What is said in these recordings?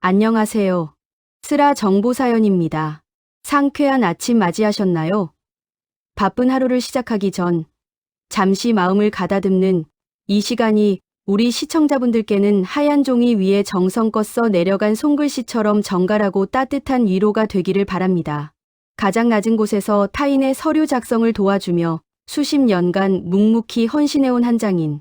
안녕하세요. 스라 정보사연입니다. 상쾌한 아침 맞이하셨나요? 바쁜 하루를 시작하기 전 잠시 마음을 가다듬는 이 시간이 우리 시청자분들께는 하얀 종이 위에 정성껏 써 내려간 손글씨처럼 정갈하고 따뜻한 위로가 되기를 바랍니다. 가장 낮은 곳에서 타인의 서류 작성을 도와주며 수십 년간 묵묵히 헌신해온 한 장인.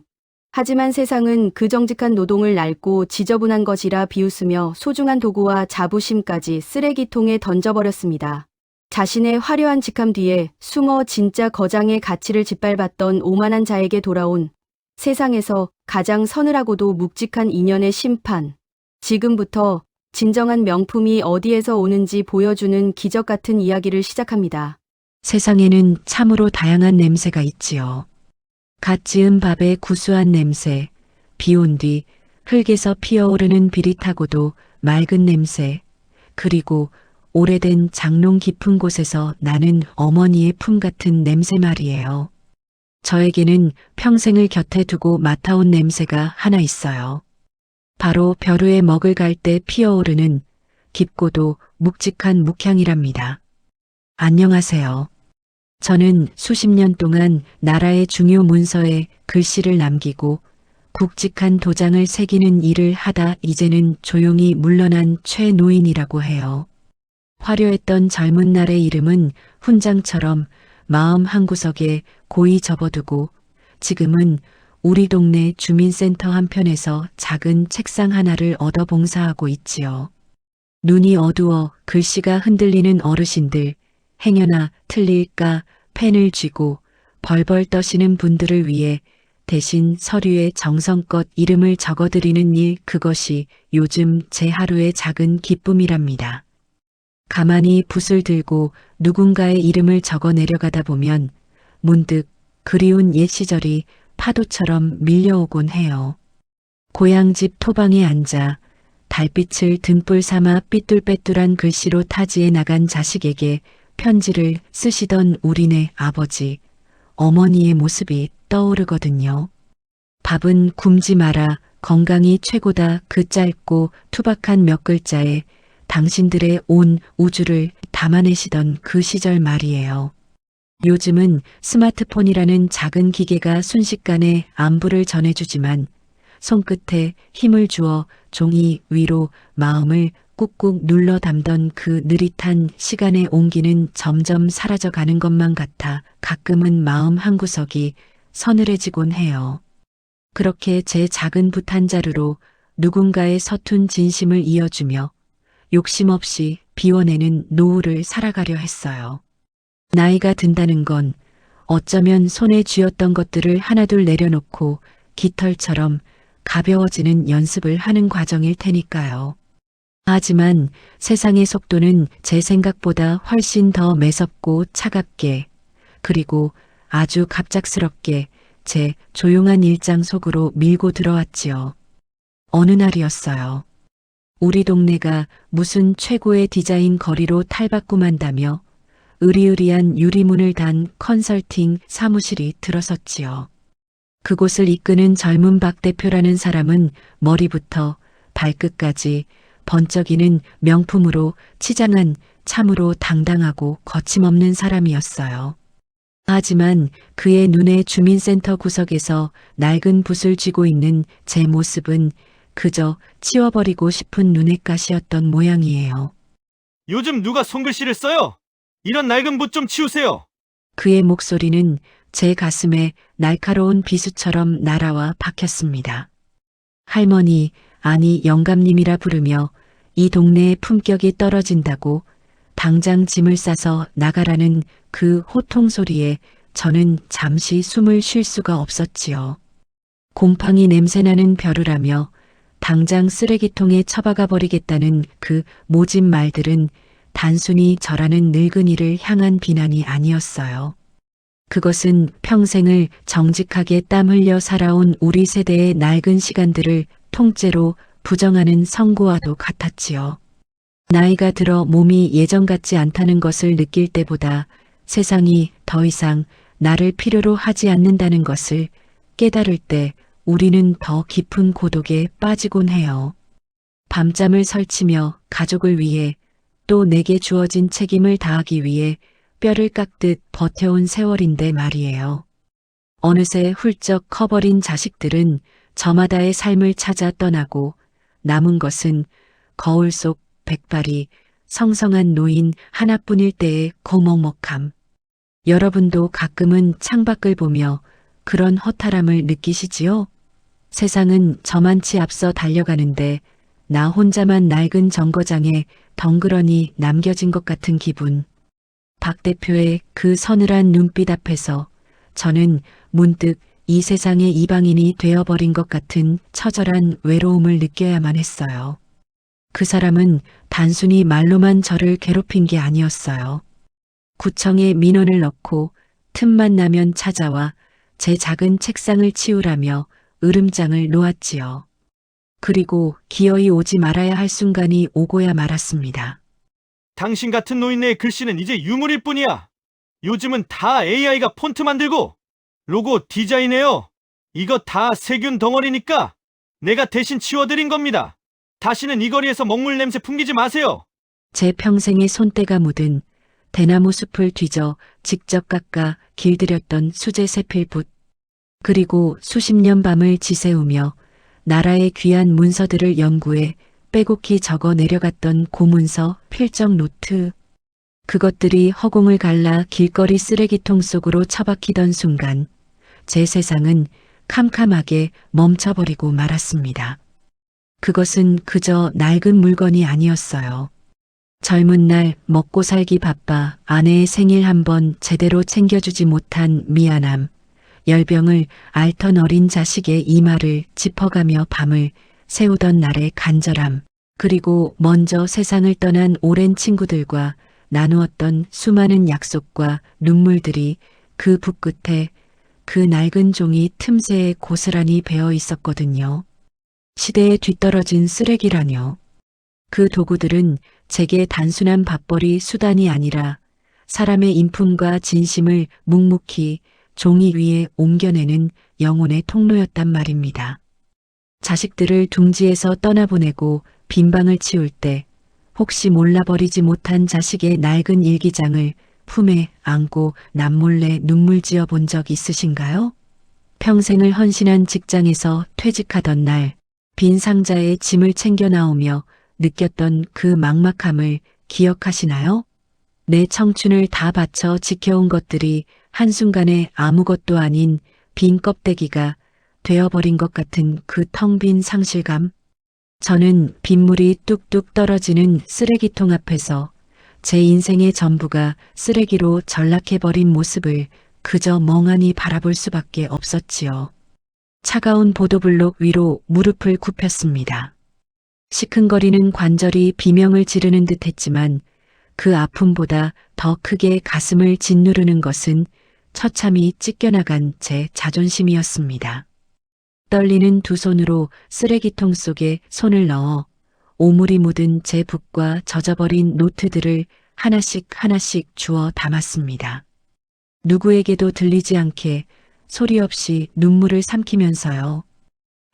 하지만 세상은 그 정직한 노동을 낡고 지저분한 것이라 비웃으며 소중한 도구와 자부심까지 쓰레기통에 던져버렸습니다. 자신의 화려한 직함 뒤에 숨어 진짜 거장의 가치를 짓밟았던 오만한 자에게 돌아온 세상에서 가장 서늘하고도 묵직한 인연의 심판. 지금부터 진정한 명품이 어디에서 오는지 보여주는 기적 같은 이야기를 시작합니다. 세상에는 참으로 다양한 냄새가 있지요. 갓 지은 밥의 구수한 냄새, 비 온 뒤 흙에서 피어오르는 비릿하고도 맑은 냄새, 그리고 오래된 장롱 깊은 곳에서 나는 어머니의 품 같은 냄새 말이에요. 저에게는 평생을 곁에 두고 맡아온 냄새가 하나 있어요. 바로 벼루에 먹을 갈 때 피어오르는 깊고도 묵직한 묵향이랍니다. 안녕하세요. 저는 수십 년 동안 나라의 중요 문서에 글씨를 남기고 굵직한 도장을 새기는 일을 하다 이제는 조용히 물러난 최노인이라고 해요. 화려했던 젊은 날의 이름은 훈장처럼 마음 한구석에 고이 접어두고 지금은 우리 동네 주민센터 한편에서 작은 책상 하나를 얻어 봉사하고 있지요. 눈이 어두워 글씨가 흔들리는 어르신들, 행여나 틀릴까 펜을 쥐고 벌벌 떠시는 분들을 위해 대신 서류에 정성껏 이름을 적어드리는 일, 그것이 요즘 제 하루의 작은 기쁨이랍니다. 가만히 붓을 들고 누군가의 이름을 적어 내려가다 보면 문득 그리운 옛 시절이 파도처럼 밀려오곤 해요. 고향집 토방에 앉아 달빛을 등불 삼아 삐뚤빼뚤한 글씨로 타지에 나간 자식에게 편지를 쓰시던 우리네 아버지, 어머니의 모습이 떠오르거든요. 밥은 굶지 마라, 건강이 최고다, 그 짧고 투박한 몇 글자에 당신들의 온 우주를 담아내시던 그 시절 말이에요. 요즘은 스마트폰이라는 작은 기계가 순식간에 안부를 전해주지만 손끝에 힘을 주어 종이 위로 마음을 꾹꾹 눌러 담던 그 느릿한 시간의 온기는 점점 사라져 가는 것만 같아 가끔은 마음 한구석이 서늘해지곤 해요. 그렇게 제 작은 붓 한 자루로 누군가의 서툰 진심을 이어주며 욕심 없이 비워내는 노후를 살아가려 했어요. 나이가 든다는 건 어쩌면 손에 쥐었던 것들을 하나둘 내려놓고 깃털처럼 가벼워지는 연습을 하는 과정일 테니까요. 하지만 세상의 속도는 제 생각보다 훨씬 더 매섭고 차갑게, 그리고 아주 갑작스럽게 제 조용한 일상 속으로 밀고 들어왔지요. 어느 날이었어요. 우리 동네가 무슨 최고의 디자인 거리로 탈바꿈한다며 으리으리한 유리문을 단 컨설팅 사무실이 들어섰지요. 그곳을 이끄는 젊은 박 대표라는 사람은 머리부터 발끝까지 번쩍이는 명품으로 치장한 참으로 당당하고 거침없는 사람이었어요. 하지만 그의 눈에 주민센터 구석에서 낡은 붓을 쥐고 있는 제 모습은 그저 치워버리고 싶은 눈엣가시였던 모양이에요. 요즘 누가 손글씨를 써요? 이런 낡은 붓 좀 치우세요. 그의 목소리는 제 가슴에 날카로운 비수처럼 날아와 박혔습니다. 할머니, 아니 영감님이라 부르며 이 동네의 품격이 떨어진다고 당장 짐을 싸서 나가라는 그 호통 소리에 저는 잠시 숨을 쉴 수가 없었지요. 곰팡이 냄새나는 벼루라며 당장 쓰레기통에 처박아 버리겠다는 그 모진 말들은 단순히 저라는 늙은이를 향한 비난이 아니었어요. 그것은 평생을 정직하게 땀 흘려 살아온 우리 세대의 낡은 시간들을 통째로 부정하는 선고와도 같았지요. 나이가 들어 몸이 예전 같지 않다는 것을 느낄 때보다 세상이 더 이상 나를 필요로 하지 않는다는 것을 깨달을 때 우리는 더 깊은 고독에 빠지곤 해요. 밤잠을 설치며 가족을 위해 또 내게 주어진 책임을 다하기 위해 뼈를 깎듯 버텨온 세월인데 말이에요. 어느새 훌쩍 커버린 자식들은 저마다의 삶을 찾아 떠나고 남은 것은 거울 속 백발이 성성한 노인 하나뿐일 때의 고먹먹함. 여러분도 가끔은 창밖을 보며 그런 허탈함을 느끼시지요? 세상은 저만치 앞서 달려가는데 나 혼자만 낡은 정거장에 덩그러니 남겨진 것 같은 기분. 박 대표의 그 서늘한 눈빛 앞에서 저는 문득 이 세상의 이방인이 되어버린 것 같은 처절한 외로움을 느껴야만 했어요. 그 사람은 단순히 말로만 저를 괴롭힌 게 아니었어요. 구청에 민원을 넣고 틈만 나면 찾아와 제 작은 책상을 치우라며 으름장을 놓았지요. 그리고 기어이 오지 말아야 할 순간이 오고야 말았습니다. 당신 같은 노인네의 글씨는 이제 유물일 뿐이야. 요즘은 다 AI가 폰트 만들고 로고 디자인해요. 이거 다 세균 덩어리니까 내가 대신 치워드린 겁니다. 다시는 이 거리에서 먹물 냄새 풍기지 마세요. 제 평생의 손때가 묻은 대나무 숲을 뒤져 직접 깎아 길들였던 수제 세필붓. 그리고 수십 년 밤을 지새우며 나라의 귀한 문서들을 연구해 빼곡히 적어 내려갔던 고문서, 필적 노트. 그것들이 허공을 갈라 길거리 쓰레기통 속으로 처박히던 순간 제 세상은 캄캄하게 멈춰버리고 말았습니다. 그것은 그저 낡은 물건이 아니었어요. 젊은 날 먹고 살기 바빠 아내의 생일 한번 제대로 챙겨주지 못한 미안함, 열병을 앓던 어린 자식의 이마를 짚어가며 밤을 새우던 날의 간절함, 그리고 먼저 세상을 떠난 오랜 친구들과 나누었던 수많은 약속과 눈물들이 그 붓끝에 그 낡은 종이 틈새에 고스란히 배어 있었거든요. 시대에 뒤떨어진 쓰레기라뇨. 그 도구들은 제게 단순한 밥벌이 수단이 아니라 사람의 인품과 진심을 묵묵히 종이 위에 옮겨내는 영혼의 통로였단 말입니다. 자식들을 둥지에서 떠나보내고 빈방을 치울 때 혹시 몰라버리지 못한 자식의 낡은 일기장을 품에 안고 남몰래 눈물 지어 본 적 있으신가요? 평생을 헌신한 직장에서 퇴직하던 날 빈 상자에 짐을 챙겨 나오며 느꼈던 그 막막함을 기억하시나요? 내 청춘을 다 바쳐 지켜온 것들이 한순간에 아무것도 아닌 빈 껍데기가 되어버린 것 같은 그 텅 빈 상실감. 저는 빗물이 뚝뚝 떨어지는 쓰레기통 앞에서 제 인생의 전부가 쓰레기로 전락해버린 모습을 그저 멍하니 바라볼 수밖에 없었지요. 차가운 보도블록 위로 무릎을 굽혔습니다. 시큰거리는 관절이 비명을 지르는 듯 했지만 그 아픔보다 더 크게 가슴을 짓누르는 것은 처참히 찢겨나간 제 자존심이었습니다. 떨리는 두 손으로 쓰레기통 속에 손을 넣어 오물이 묻은 제 붓과 젖어버린 노트들을 하나씩 하나씩 주워 담았습니다. 누구에게도 들리지 않게 소리 없이 눈물을 삼키면서요.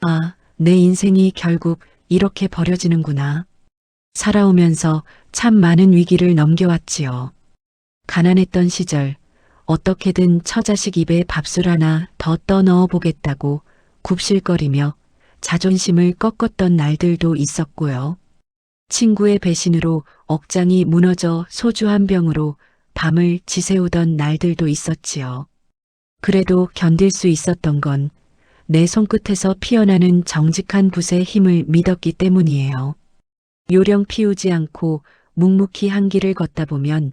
아, 내 인생이 결국 이렇게 버려지는구나. 살아오면서 참 많은 위기를 넘겨왔지요. 가난했던 시절 어떻게든 처자식 입에 밥술 하나 더 떠넣어 보겠다고 굽실거리며 자존심을 꺾었던 날들도 있었고요. 친구의 배신으로 억장이 무너져 소주 한 병으로 밤을 지새우던 날들도 있었지요. 그래도 견딜 수 있었던 건 내 손끝에서 피어나는 정직한 붓의 힘을 믿었기 때문이에요. 요령 피우지 않고 묵묵히 한 길을 걷다 보면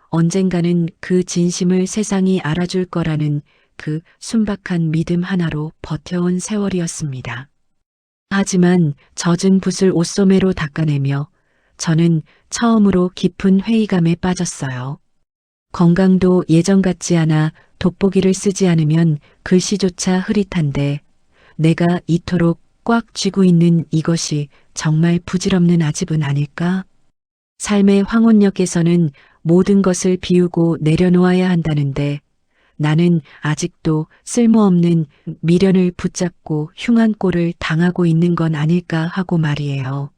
언젠가는 그 진심을 세상이 알아줄 거라는 그 순박한 믿음 하나로 버텨온 세월이었습니다. 하지만 젖은 붓을 옷소매로 닦아내며 저는 처음으로 깊은 회의감에 빠졌어요. 건강도 예전 같지 않아 돋보기를 쓰지 않으면 글씨조차 흐릿한데 내가 이토록 꽉 쥐고 있는 이것이 정말 부질없는 아집은 아닐까? 삶의 황혼역에서는 모든 것을 비우고 내려놓아야 한다는데 나는 아직도 쓸모없는 미련을 붙잡고 흉한 꼴을 당하고 있는 건 아닐까 하고 말이에요.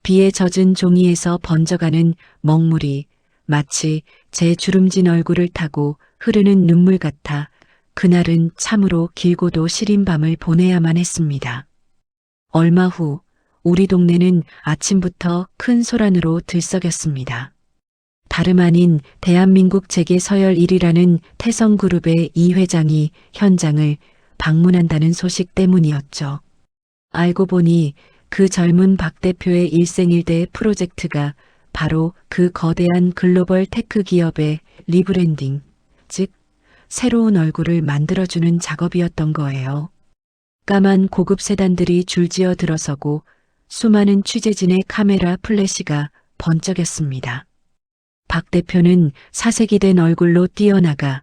비에 젖은 종이에서 번져가는 먹물이 마치 제 주름진 얼굴을 타고 흐르는 눈물 같아 그날은 참으로 길고도 시린 밤을 보내야만 했습니다. 얼마 후 우리 동네는 아침부터 큰 소란으로 들썩였습니다. 다름 아닌 대한민국 재계 서열 1위라는 태성그룹의 이 회장이 현장을 방문한다는 소식 때문이었죠. 알고 보니 그 젊은 박 대표의 일생일대 프로젝트가 바로 그 거대한 글로벌 테크 기업의 리브랜딩, 즉 새로운 얼굴을 만들어주는 작업이었던 거예요. 까만 고급 세단들이 줄지어 들어서고 수많은 취재진의 카메라 플래시가 번쩍였습니다. 박 대표는 사색이 된 얼굴로 뛰어나가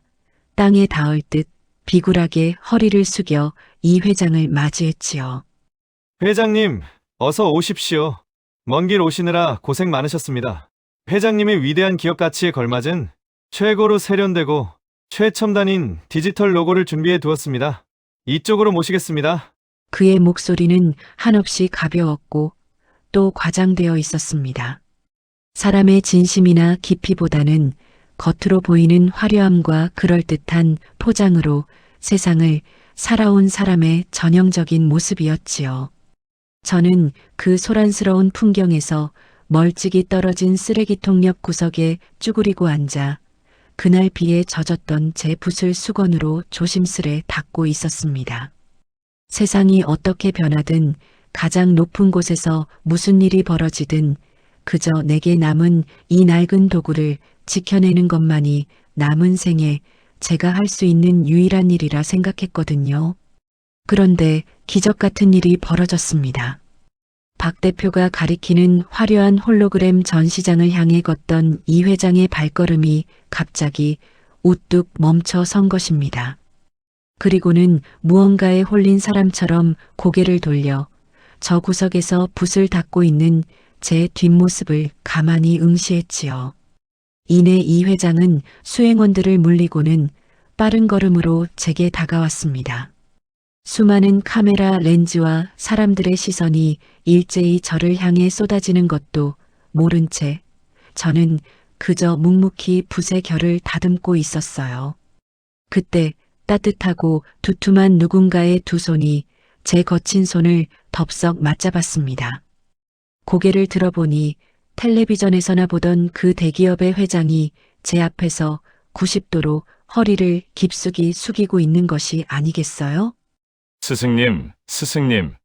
땅에 닿을 듯 비굴하게 허리를 숙여 이 회장을 맞이했지요. 회장님, 어서 오십시오. 먼 길 오시느라 고생 많으셨습니다. 회장님의 위대한 기업 가치에 걸맞은 최고로 세련되고 최첨단인 디지털 로고를 준비해 두었습니다. 이쪽으로 모시겠습니다. 그의 목소리는 한없이 가벼웠고 또 과장되어 있었습니다. 사람의 진심이나 깊이보다는 겉으로 보이는 화려함과 그럴듯한 포장으로 세상을 살아온 사람의 전형적인 모습이었지요. 저는 그 소란스러운 풍경에서 멀찍이 떨어진 쓰레기통 옆 구석에 쭈그리고 앉아 그날 비에 젖었던 제 붓을 수건으로 조심스레 닦고 있었습니다. 세상이 어떻게 변하든 가장 높은 곳에서 무슨 일이 벌어지든 그저 내게 남은 이 낡은 도구를 지켜내는 것만이 남은 생에 제가 할 수 있는 유일한 일이라 생각했거든요. 그런데 기적 같은 일이 벌어졌습니다. 박 대표가 가리키는 화려한 홀로그램 전시장을 향해 걷던 이 회장의 발걸음이 갑자기 우뚝 멈춰 선 것입니다. 그리고는 무언가에 홀린 사람처럼 고개를 돌려 저 구석에서 붓을 닦고 있는 제 뒷모습을 가만히 응시했지요. 이내 이 회장은 수행원들을 물리고는 빠른 걸음으로 제게 다가왔습니다. 수많은 카메라 렌즈와 사람들의 시선이 일제히 저를 향해 쏟아지는 것도 모른 채 저는 그저 묵묵히 붓의 결을 다듬고 있었어요. 그때 따뜻하고 두툼한 누군가의 두 손이 제 거친 손을 덥석 맞잡았습니다. 고개를 들어보니 텔레비전에서나 보던 그 대기업의 회장이 제 앞에서 90도로 허리를 깊숙이 숙이고 있는 것이 아니겠어요? 스승님,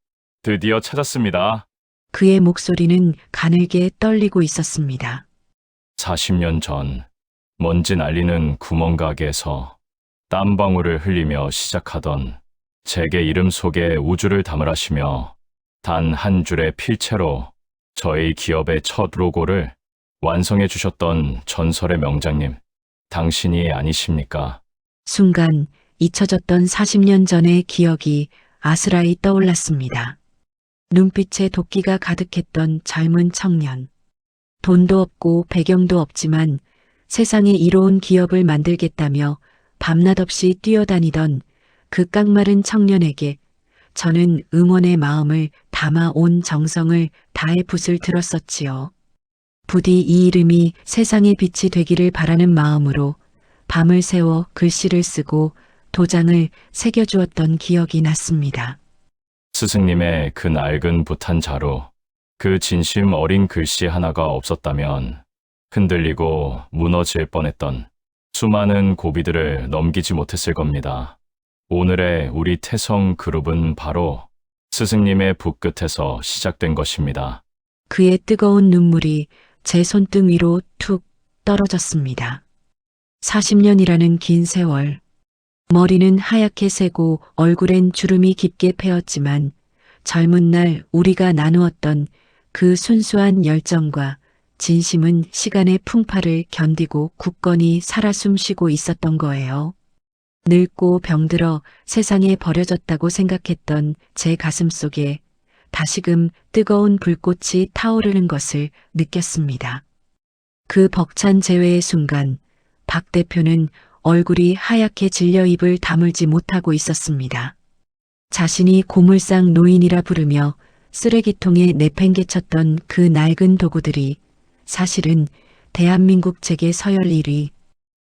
드디어 찾았습니다. 그의 목소리는 가늘게 떨리고 있었습니다. 40년 전, 먼지 날리는 구멍가게에서 땀방울을 흘리며 시작하던 제게 이름 속에 우주를 담으라시며 단 한 줄의 필체로 저희 기업의 첫 로고를 완성해 주셨던 전설의 명장님, 당신이 아니십니까? 순간 잊혀졌던 40년 전의 기억이 아스라이 떠올랐습니다. 눈빛에 도끼가 가득했던 젊은 청년. 돈도 없고 배경도 없지만 세상에 이로운 기업을 만들겠다며 밤낮 없이 뛰어다니던 그 깡마른 청년에게 저는 응원의 마음을 담아 온 정성을 다해 붓을 들었었지요. 부디 이 이름이 세상의 빛이 되기를 바라는 마음으로 밤을 새워 글씨를 쓰고 도장을 새겨주었던 기억이 났습니다. 스승님의 그 낡은 붓한 자루, 그 진심 어린 글씨 하나가 없었다면 흔들리고 무너질 뻔했던 수많은 고비들을 넘기지 못했을 겁니다. 오늘의 우리 태성 그룹은 바로 스승님의 붓끝에서 시작된 것입니다. 그의 뜨거운 눈물이 제 손등 위로 툭 떨어졌습니다. 40년이라는 긴 세월. 머리는 하얗게 새고 얼굴엔 주름이 깊게 패었지만 젊은 날 우리가 나누었던 그 순수한 열정과 진심은 시간의 풍파를 견디고 굳건히 살아 숨쉬고 있었던 거예요. 늙고 병들어 세상에 버려졌다고 생각했던 제 가슴 속에 다시금 뜨거운 불꽃이 타오르는 것을 느꼈습니다. 그 벅찬 재회의 순간 박 대표는 얼굴이 하얗게 질려 입을 다물지 못하고 있었습니다. 자신이 고물상 노인이라 부르며 쓰레기통에 내팽개쳤던 그 낡은 도구들이 사실은 대한민국 재계 서열 1위,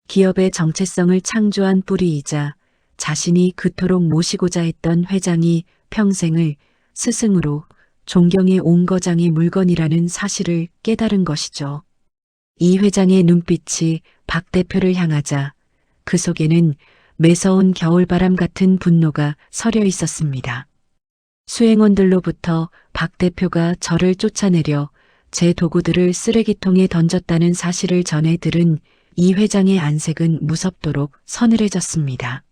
기업의 정체성을 창조한 뿌리이자 자신이 그토록 모시고자 했던 회장이 평생을 스승으로 존경해 온 거장의 물건이라는 사실을 깨달은 것이죠. 이 회장의 눈빛이 박 대표를 향하자 그 속에는 매서운 겨울바람 같은 분노가 서려 있었습니다. 수행원들로부터 박 대표가 저를 쫓아내려 제 도구들을 쓰레기통에 던졌다는 사실을 전해 들은 이 회장의 안색은 무섭도록 서늘해졌습니다.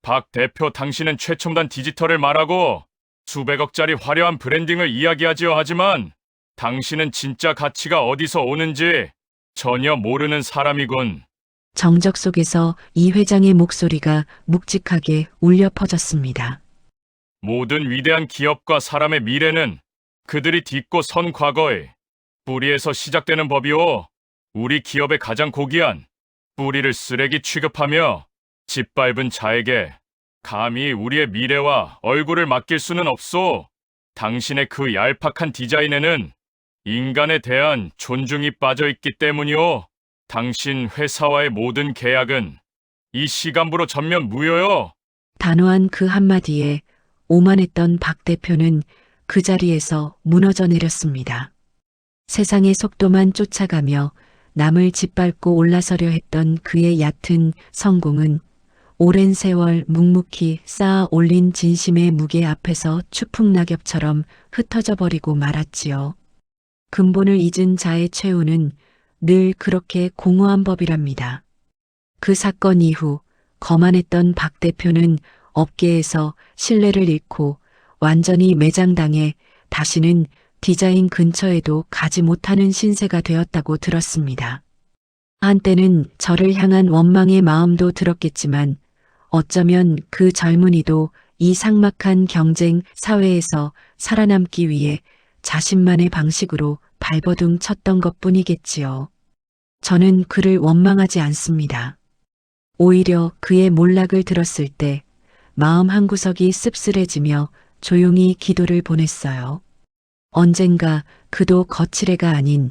박 대표, 당신은 최첨단 디지털을 말하고 수백억짜리 화려한 브랜딩을 이야기하지요. 하지만 당신은 진짜 가치가 어디서 오는지 전혀 모르는 사람이군. 정적 속에서 이 회장의 목소리가 묵직하게 울려 퍼졌습니다. 모든 위대한 기업과 사람의 미래는 그들이 딛고 선 과거의 뿌리에서 시작되는 법이오. 우리 기업의 가장 고귀한 뿌리를 쓰레기 취급하며 짓밟은 자에게 감히 우리의 미래와 얼굴을 맡길 수는 없소. 당신의 그 얄팍한 디자인에는 인간에 대한 존중이 빠져 있기 때문이오. 당신 회사와의 모든 계약은 이 시간부로 전면 무효요. 단호한 그 한마디에 오만했던 박 대표는 그 자리에서 무너져 내렸습니다. 세상의 속도만 쫓아가며 남을 짓밟고 올라서려 했던 그의 얕은 성공은 오랜 세월 묵묵히 쌓아 올린 진심의 무게 앞에서 추풍낙엽처럼 흩어져 버리고 말았지요. 근본을 잊은 자의 최후는 늘 그렇게 공허한 법이랍니다. 그 사건 이후 거만했던 박 대표는 업계에서 신뢰를 잃고 완전히 매장당해 다시는 디자인 근처에도 가지 못하는 신세가 되었다고 들었습니다. 한때는 저를 향한 원망의 마음도 들었겠지만 어쩌면 그 젊은이도 이 삭막한 경쟁 사회에서 살아남기 위해 자신만의 방식으로 발버둥 쳤던 것뿐이겠지요. 저는 그를 원망하지 않습니다. 오히려 그의 몰락을 들었을 때 마음 한구석이 씁쓸해지며 조용히 기도를 보냈어요. 언젠가 그도 거칠애가 아닌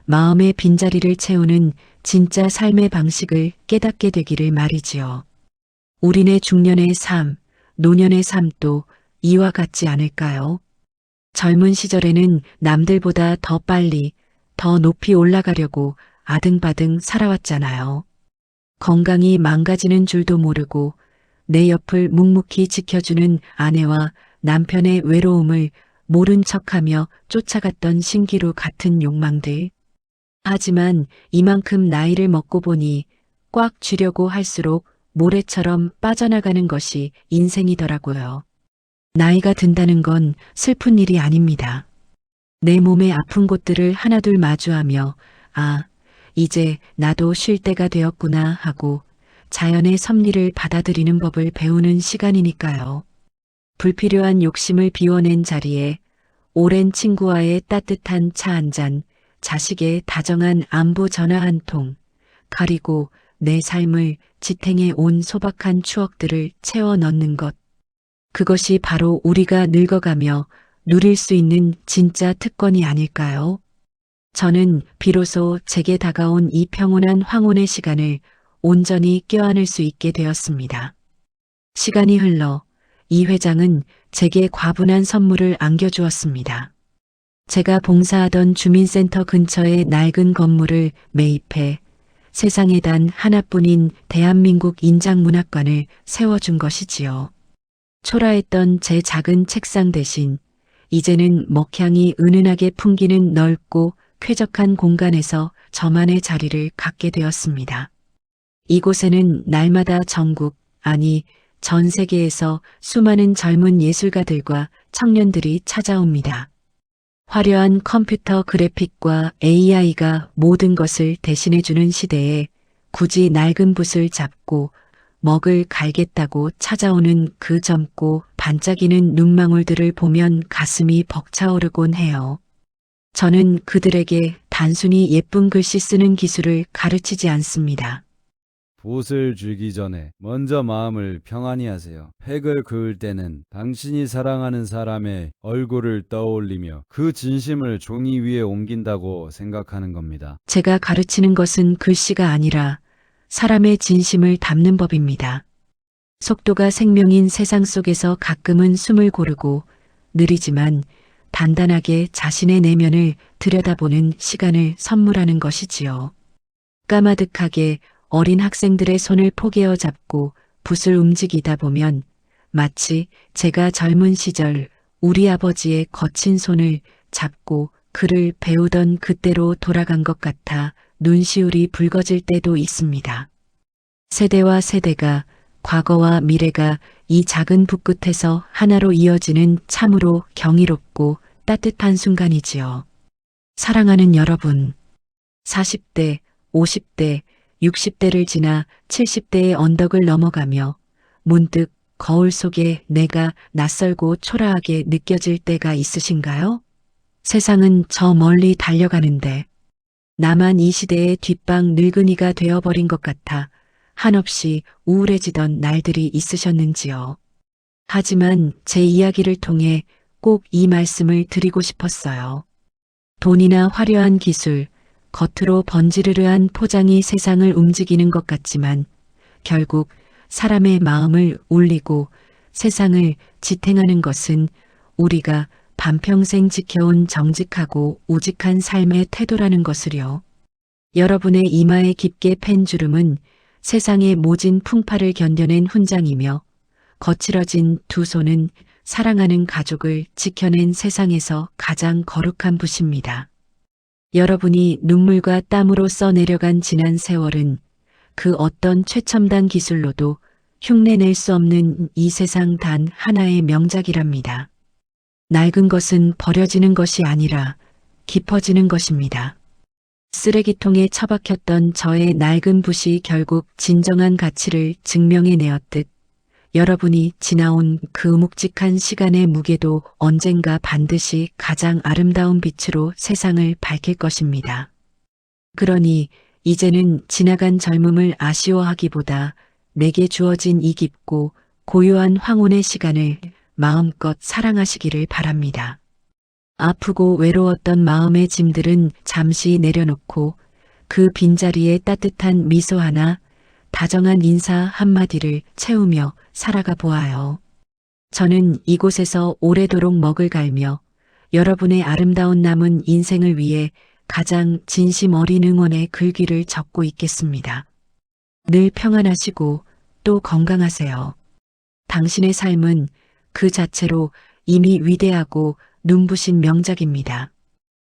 마음의 빈자리를 채우는 진짜 삶의 방식을 깨닫게 되기를 말이지요. 우리네 중년의 삶, 노년의 삶도 이와 같지 않을까요? 젊은 시절에는 남들보다 더 빨리, 더 높이 올라가려고 아등바등 살아왔잖아요. 건강이 망가지는 줄도 모르고 내 옆을 묵묵히 지켜주는 아내와 남편의 외로움을 모른 척하며 쫓아갔던 신기루 같은 욕망들. 하지만 이만큼 나이를 먹고 보니 꽉 쥐려고 할수록 모래처럼 빠져나가는 것이 인생이더라고요. 나이가 든다는 건 슬픈 일이 아닙니다. 내 몸의 아픈 곳들을 하나둘 마주하며 아, 이제 나도 쉴 때가 되었구나 하고 자연의 섭리를 받아들이는 법을 배우는 시간이니까요. 불필요한 욕심을 비워낸 자리에 오랜 친구와의 따뜻한 차 한 잔, 자식의 다정한 안부 전화 한 통, 가리고 내 삶을 지탱해 온 소박한 추억들을 채워 넣는 것. 그것이 바로 우리가 늙어가며 누릴 수 있는 진짜 특권이 아닐까요? 저는 비로소 제게 다가온 이 평온한 황혼의 시간을 온전히 껴안을 수 있게 되었습니다. 시간이 흘러 이 회장은 제게 과분한 선물을 안겨주었습니다. 제가 봉사하던 주민센터 근처의 낡은 건물을 매입해 세상에 단 하나뿐인 대한민국 인장문학관을 세워준 것이지요. 초라했던 제 작은 책상 대신 이제는 먹향이 은은하게 풍기는 넓고 쾌적한 공간에서 저만의 자리를 갖게 되었습니다. 이곳에는 날마다 전국, 아니 전 세계에서 수많은 젊은 예술가들과 청년들이 찾아옵니다. 화려한 컴퓨터 그래픽과 AI가 모든 것을 대신해주는 시대에 굳이 낡은 붓을 잡고 먹을 갈겠다고 찾아오는 그 젊고 반짝이는 눈망울들을 보면 가슴이 벅차오르곤 해요. 저는 그들에게 단순히 예쁜 글씨 쓰는 기술을 가르치지 않습니다. 붓을 쥐기 전에 먼저 마음을 평안히 하세요. 팩을 그을 때는 당신이 사랑하는 사람의 얼굴을 떠올리며 그 진심을 종이 위에 옮긴다고 생각하는 겁니다. 제가 가르치는 것은 글씨가 아니라 사람의 진심을 담는 법입니다. 속도가 생명인 세상 속에서 가끔은 숨을 고르고 느리지만 단단하게 자신의 내면을 들여다보는 시간을 선물하는 것이지요. 까마득하게 어린 학생들의 손을 포개어 잡고 붓을 움직이다 보면 마치 제가 젊은 시절 우리 아버지의 거친 손을 잡고 글을 배우던 그때로 돌아간 것 같아 눈시울이 붉어질 때도 있습니다. 세대와 세대가, 과거와 미래가 이 작은 붓 끝에서 하나로 이어지는 참으로 경이롭고 따뜻한 순간이지요. 사랑하는 여러분, 40대, 50대, 60대를 지나 70대의 언덕을 넘어가며 문득 거울 속에 내가 낯설고 초라하게 느껴질 때가 있으신가요? 세상은 저 멀리 달려가는데 나만 이 시대의 뒷방 늙은이가 되어버린 것 같아 한없이 우울해지던 날들이 있으셨는지요. 하지만 제 이야기를 통해 꼭 이 말씀을 드리고 싶었어요. 돈이나 화려한 기술, 겉으로 번지르르한 포장이 세상을 움직이는 것 같지만 결국 사람의 마음을 울리고 세상을 지탱하는 것은 우리가 반평생 지켜온 정직하고 우직한 삶의 태도라는 것을요. 여러분의 이마에 깊게 팬 주름은 세상의 모진 풍파를 견뎌낸 훈장이며 거칠어진 두 손은 사랑하는 가족을 지켜낸 세상에서 가장 거룩한 붓입니다. 여러분이 눈물과 땀으로 써내려간 지난 세월은 그 어떤 최첨단 기술로도 흉내낼 수 없는 이 세상 단 하나의 명작이랍니다. 낡은 것은 버려지는 것이 아니라 깊어지는 것입니다. 쓰레기통에 처박혔던 저의 낡은 붓이 결국 진정한 가치를 증명해내었듯 여러분이 지나온 그 묵직한 시간의 무게도 언젠가 반드시 가장 아름다운 빛으로 세상을 밝힐 것입니다. 그러니 이제는 지나간 젊음을 아쉬워하기보다 내게 주어진 이 깊고 고요한 황혼의 시간을 마음껏 사랑하시기를 바랍니다. 아프고 외로웠던 마음의 짐들은 잠시 내려놓고 그 빈자리에 따뜻한 미소 하나, 다정한 인사 한마디를 채우며 살아가 보아요. 저는 이곳에서 오래도록 먹을 갈며 여러분의 아름다운 남은 인생을 위해 가장 진심 어린 응원의 글귀를 적고 있겠습니다. 늘 평안하시고 또 건강하세요. 당신의 삶은 그 자체로 이미 위대하고 눈부신 명작입니다.